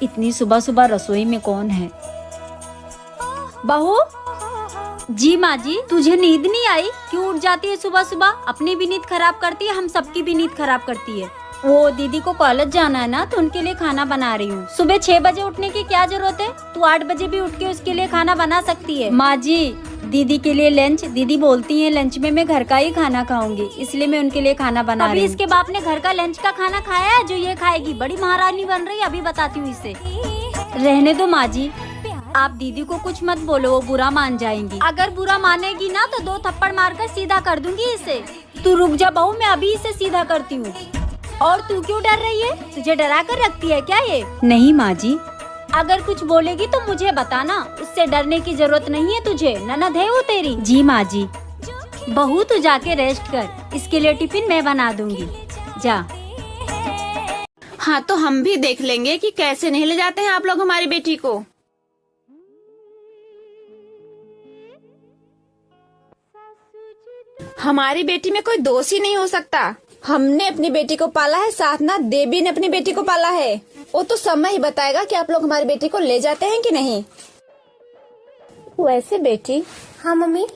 इतनी सुबह सुबह रसोई में कौन है? बहू जी। माँ जी, तुझे नींद नहीं आई? क्यों उठ जाती है सुबह सुबह? अपनी भी नींद खराब करती है, हम सबकी भी नींद खराब करती है। वो दीदी को कॉलेज जाना है ना, तो उनके लिए खाना बना रही हूँ। सुबह 6 बजे उठने की क्या जरूरत है? तू 8 बजे भी उठ के उसके लिए खाना बना सकती है। माँ जी, दीदी के लिए लंच, दीदी बोलती है लंच में मैं घर का ही खाना खाऊंगी, इसलिए मैं उनके लिए खाना बना रही हूँ। इसके बाप ने घर का लंच का खाना खाया है जो ये खाएगी? बड़ी महारानी बन रही है, अभी बताती हूँ इसे। रहने दो माँ जी, आप दीदी को कुछ मत बोलो, वो बुरा मान जाएंगी। अगर बुरा मानेगी ना तो 2 थप्पड़ मारकर सीधा कर दूंगी इसे। तू रुक जा बहू, मैं अभी इसे सीधा करती हूँ। और तू क्यों डर रही है? तुझे डरा कर रखती है क्या ये? नहीं माँ जी। अगर कुछ बोलेगी तो मुझे बताना, उससे डरने की जरूरत नहीं है तुझे। ननद है वो तेरी। जी माँ जी। बहू तू जाके रेस्ट कर, इसके लिए टिफिन मैं बना दूंगी, जा। हाँ तो हम भी देख लेंगे कि कैसे नहीं ले जाते हैं आप लोग हमारी बेटी को। हमारी बेटी में कोई दोष ही नहीं हो सकता। हमने अपनी बेटी को पाला है, साथ ना देवी ने अपनी बेटी को पाला है। वो तो समय ही बताएगा कि आप लोग हमारी बेटी को ले जाते हैं कि नहीं। वैसे बेटी। हाँ मम्मी।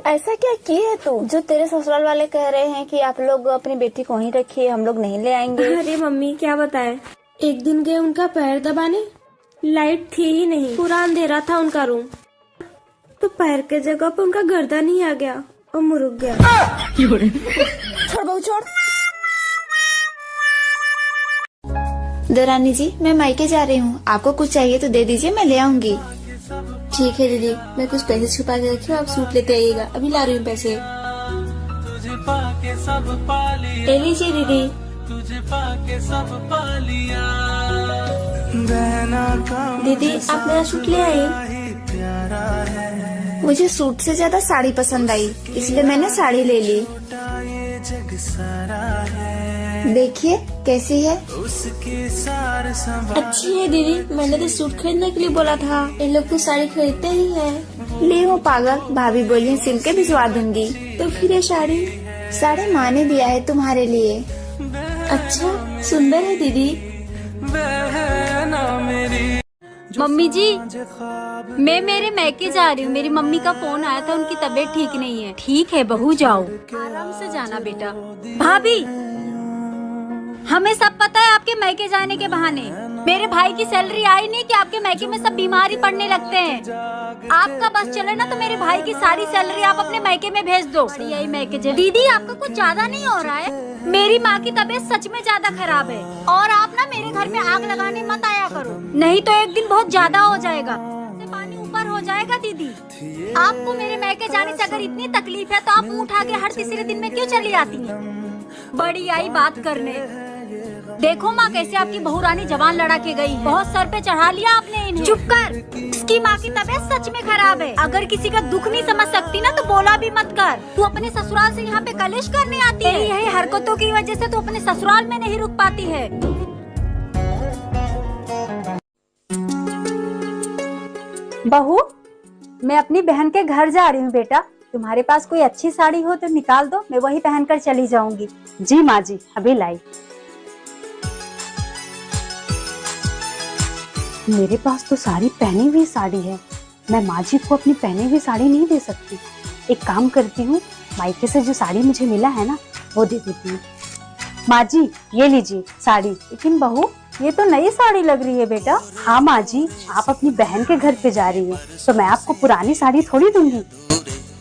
ऐसा क्या की है तू जो तेरे ससुराल वाले कह रहे हैं कि आप लोग अपनी बेटी को ही रखिए, हम लोग नहीं ले आएंगे? अरे मम्मी क्या बताए, एक दिन गए उनका पैर दबाने, लाइट थी ही नहीं, पूरा अंधेरा था उनका रूम, तो पैर के जगह पे उनका गर्दन ही आ गया और मुरुक गया। छोड़ बहू छोड़। दरानी जी, मैं मायके जा रही हूँ, आपको कुछ चाहिए तो दे दीजिए, मैं ले आऊंगी। ठीक है दीदी, मैं कुछ पैसे छुपा के रखी हूँ, आप सूट लेते आइएगा, अभी ला रही हूँ पैसे। ले लीजिए दीदी। दीदी आप मेरा सूट ले आए। मुझे सूट से ज्यादा साड़ी पसंद आई, इसलिए मैंने साड़ी ले ली। देखिए कैसी है। अच्छी है दीदी, मैंने तो सूट खरीदने के लिए बोला था, इन लोग तो साड़ी खरीदते ही हैं। ले वो पागल, भाभी बोली सिल के भिजवा दूंगी। तो फिर ये साड़ी माँ ने दिया है तुम्हारे लिए। अच्छा सुंदर है दीदी। मम्मी जी, मैं मेरे मैके जा रही हूँ, मेरी मम्मी का फोन आया था, उनकी तबीयत ठीक नहीं है। ठीक है बहू, जाओ आराम से जाना बेटा। भाभी, हमें सब पता है आपके मैके जाने के बहाने। मेरे भाई की सैलरी आई नहीं कि आपके मैके में सब बीमारी पड़ने लगते हैं। आपका बस चले ना तो मेरे भाई की सारी सैलरी आप अपने मैके में भेज दो। यही मैके दीदी, आपका कुछ ज्यादा नहीं हो रहा है? मेरी माँ की तबीयत सच में ज्यादा खराब है, और आप ना मेरे घर में आग लगाने मत आया करो, नहीं तो एक दिन बहुत ज्यादा हो जाएगा, पानी ऊपर हो जाएगा। दीदी, आपको मेरे मैके जाने से अगर इतनी तकलीफ है तो आप मुँह उठा के हर तीसरे दिन में क्यों चली आती हैं? बड़ी आई बात करने। देखो माँ कैसे आपकी बहू रानी जवान लड़ा के गई, बहुत सर पे चढ़ा लिया आपने इन्हें। चुप कर, इसकी माँ की तबीयत सच में खराब है। अगर किसी का दुख नहीं समझ सकती ना तो बोला भी मत कर। तू अपने ससुराल से यहाँ पे कलेश करने आती है। यही हरकतों की वजह से तू अपने ससुराल में नहीं रुक पाती है। बहू, मैं अपनी बहन के घर जा रही हूँ बेटा, तुम्हारे पास कोई अच्छी साड़ी हो तो निकाल दो, मैं वही पहनकर चली जाऊंगी। जी माँ जी, अभी लाई। मेरे पास तो सारी पहनी हुई साड़ी है, मैं माँ जी को अपनी पहनी हुई साड़ी नहीं दे सकती। एक काम करती हूँ, मायके से जो साड़ी मुझे मिला है ना वो दे देती हूँ। माँ जी ये लीजिए साड़ी। लेकिन बहू, ये तो नई साड़ी लग रही है बेटा। हाँ माँ जी, आप अपनी बहन के घर पे जा रही हैं, तो मैं आपको पुरानी साड़ी थोड़ी दूंगी।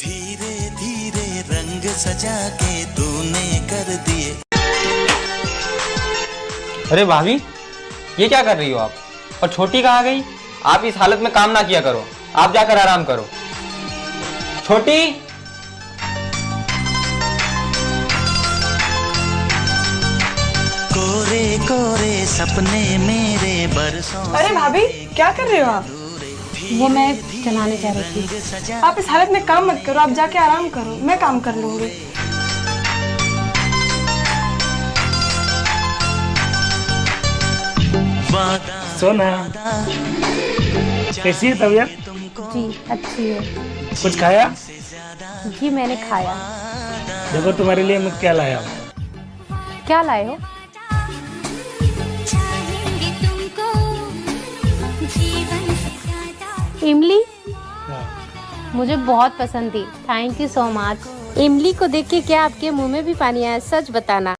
धीरे धीरे रंग सजा के तूने कर दिए। अरे भाभी, ये क्या कर रही हो आप? और छोटी कहाँ गई? आप इस हालत में काम ना किया करो, आप जाकर आराम करो। छोटी, कोरे कोरे सपने मेरे बरसों। अरे भाभी क्या कर रहे हो आप? वो मैं चलाने जा रही थी। आप इस हालत में काम मत करो, आप जाके आराम करो, मैं काम कर लूंगी। सोना, कैसी है तबीयत? जी अच्छी है। कुछ खाया? जी मैंने खाया। देखो तुम्हारे लिए मैं क्या लाया हूँ। क्या लाए हो? इमली हाँ। मुझे बहुत पसंद थी। Thank you so much. इमली को देख के क्या आपके मुंह में भी पानी आया? सच बताना।